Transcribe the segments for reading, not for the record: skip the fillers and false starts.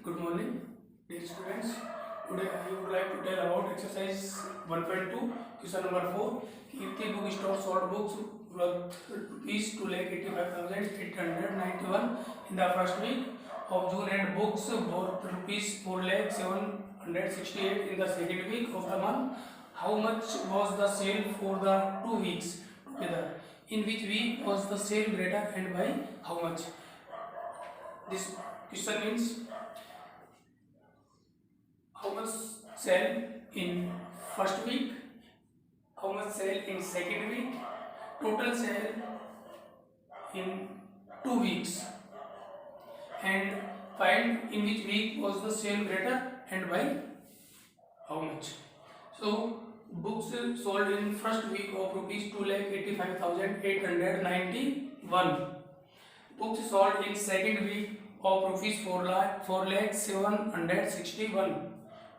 Good morning, dear students. Today I would like to tell about exercise 1.2, question number 4. Kirti book store sold books worth rupees 2,85,891 in the first week of June and books worth rupees 4,768 in the second week of the month. How much was the sale for the 2 weeks together? In which week was the sale greater and by how much? This question means how much sell in first week, how much sell in second week, total sale in 2 weeks, and find in which week was the sale greater and by how much. So books sold in first week of rupees 2,85,891. Books sold in second week of rupees 4,761.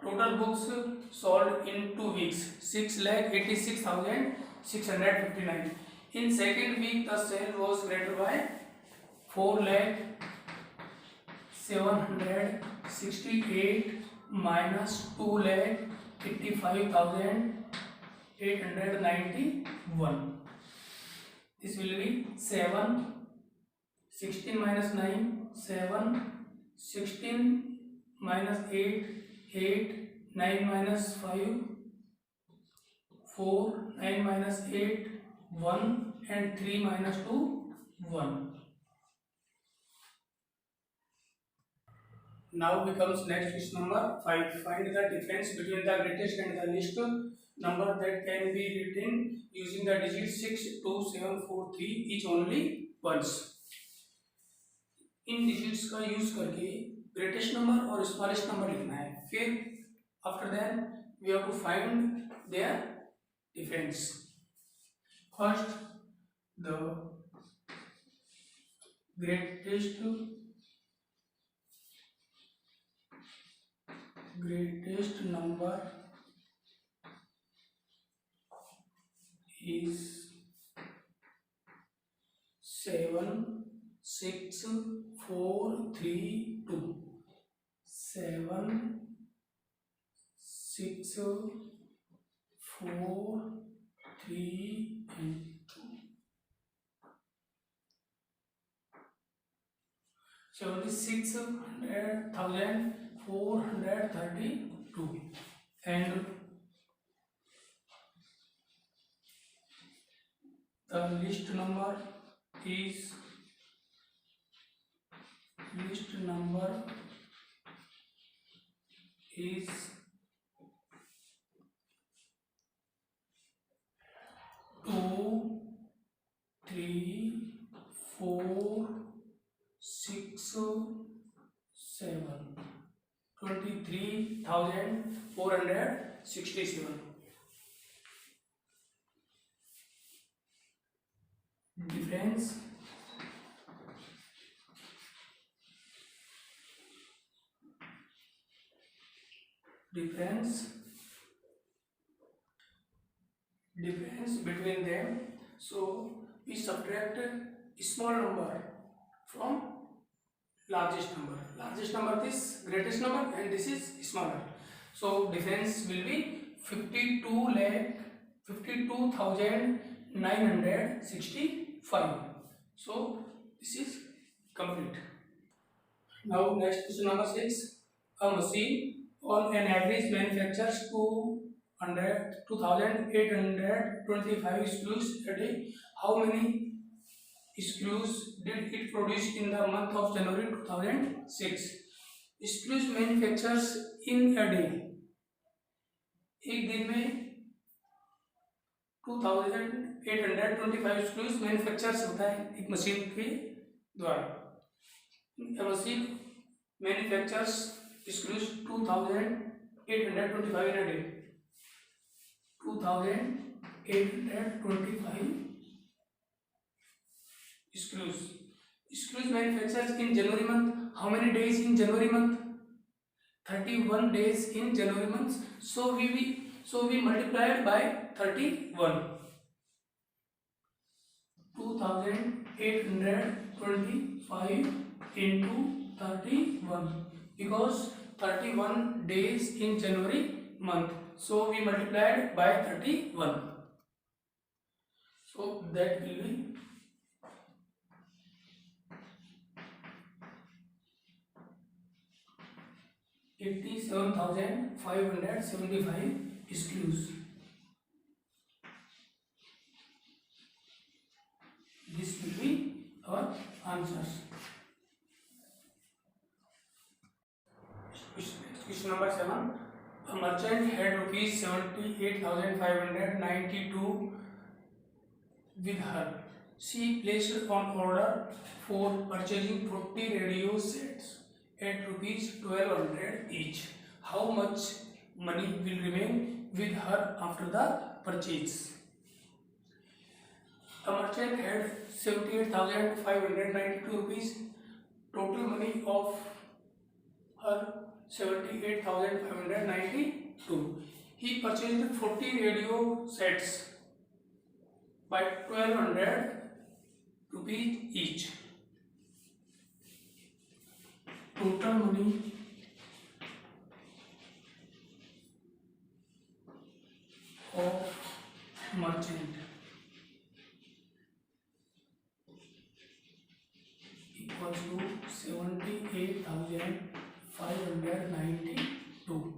Total books sold in 2 weeks 6,86,659. In second week the sale was greater by 4,768 minus 2,85,891. This will be 7. 16 minus 9, 7, 16 minus 8, 8, 9 minus 5, 4, 9 minus 8, 1, and 3 minus 2, 1. Now becomes next question number 5. Find the difference between the greatest and the least number that can be written using the digits 6, 2, 7, 4, 3 each only once. इन digits का use करके greatest number और smallest number लिखना है. फिर after that we have to find their difference. First the greatest number is 7, 6, 4, 3, 2. 7, 6, 4, 3, and 2. 76,432. And the least number is 2, 3, 4, 6, 7. 23,467. Difference between them. So we subtract small number from largest number. Largest number is greatest number and this is smaller. So difference will be 52,965. So this is complete. Now next question number 6. A machine on an average manufactures 2,825 screws a day. How many screws did it produce in the month of January 2006? Screws manufactures in a day. एक दिन में 2,825 screws manufactures होता है एक machine के द्वारा. A machine manufactures screws 2,825 in a day. 2,825 screws. Screws manufactures in January month. How many days in January month? 31 days in January month. So we multiplied by 31. 2,825 into 31. because 31 days in January month. So we multiplied by 31. So that will be 87,575 screws. This will be our answers. Question number 7. A merchant had rupees 78,592 with her. She placed on order for purchasing 40 radio sets at rupees 1200 each. How much money will remain with her after the purchase? A merchant had 78,592 rupees. Total money of her 78,592. He purchased 40 radio sets by 1200 rupees each. Total money of merchant equals to 78,592.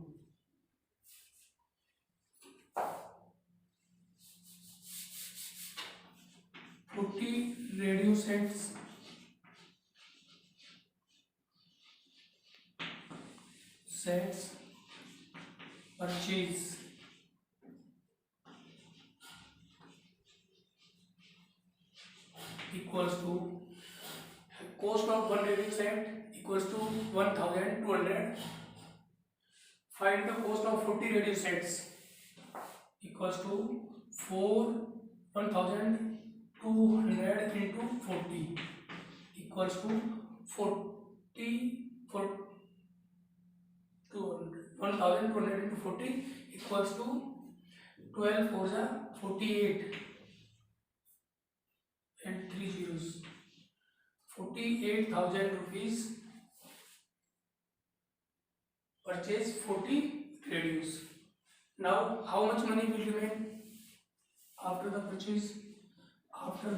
Radio sets purchase equals to cost of one radio set equals to 1,200. Find the cost of 40 radio sets equals to 1,200 into 40 equals to 1,200 into 40 equals to 12 4 48 and 3 zeros. 48,000 rupees purchase 40 radios. Now how much money will remain after the purchase? After the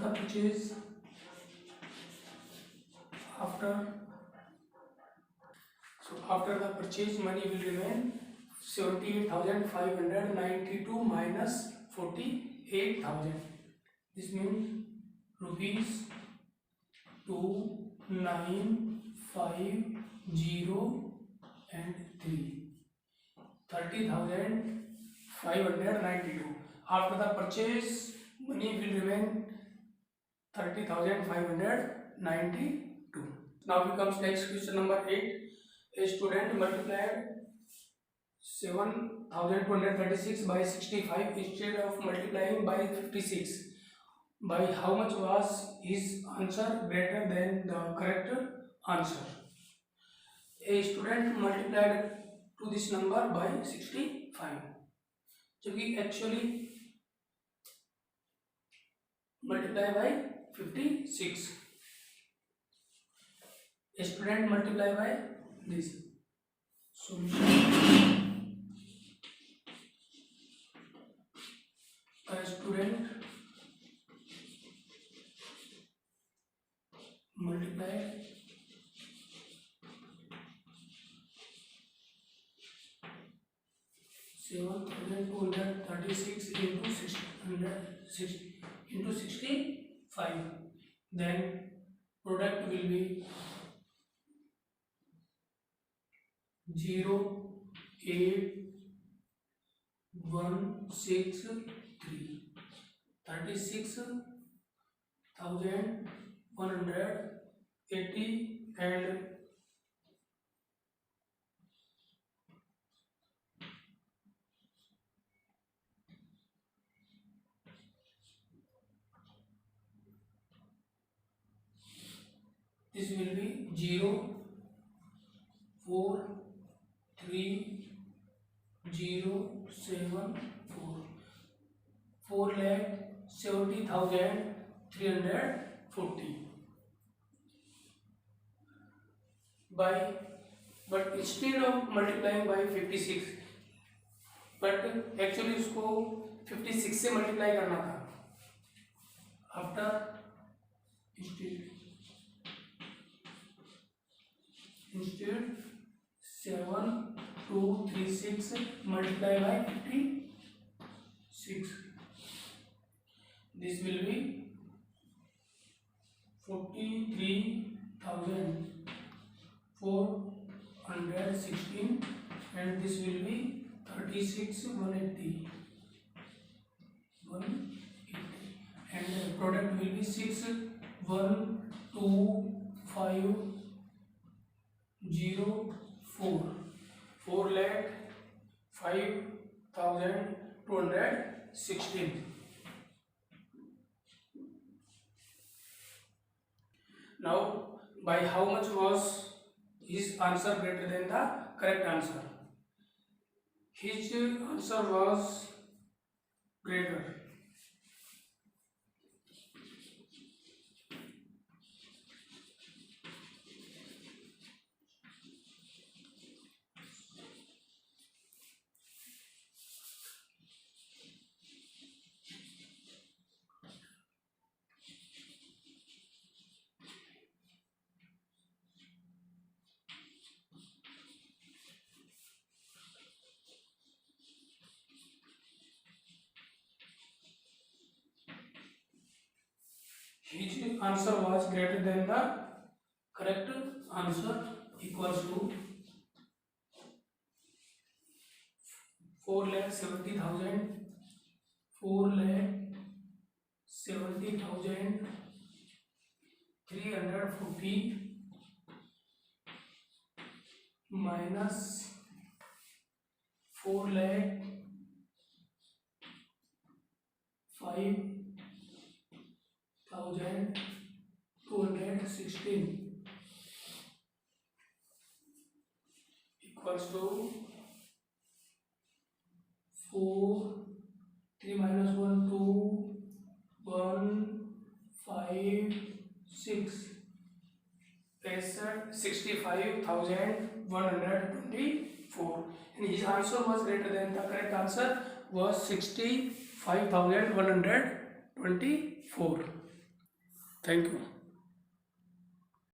purchase money will remain 78,592 minus 48,000. This means rupees 2950 and 30,592. After the purchase money will remain 30,592. Now becomes next question number 8. A student multiplied 7,236 by 65 instead of multiplying by 56. By how much was his answer greater than the correct answer? A student multiplied to this number by 65, जबकि actually multiply by 56. A student multiply by this. Solution: a student multiply 7,236 into 65. Then product will be 08163. 36,180 and this will be 0,43074. 4,70,340 by but instead of multiplying by 56, but actually उसको 56 से multiply करना था. After instead 7236 multiply by 56, this will be 43,416 and this will be 36,180 and the product will be 6,125,04, 4,05,216. Now, by how much was his answer greater than the correct answer? His answer was greater. His answer was greater than the correct answer equals to 4,70,340 minus 4,05,216 equals to 3 minus 1 2 1 5 6 65,124 and his answer was greater than the correct answer was 65,124. Thank you.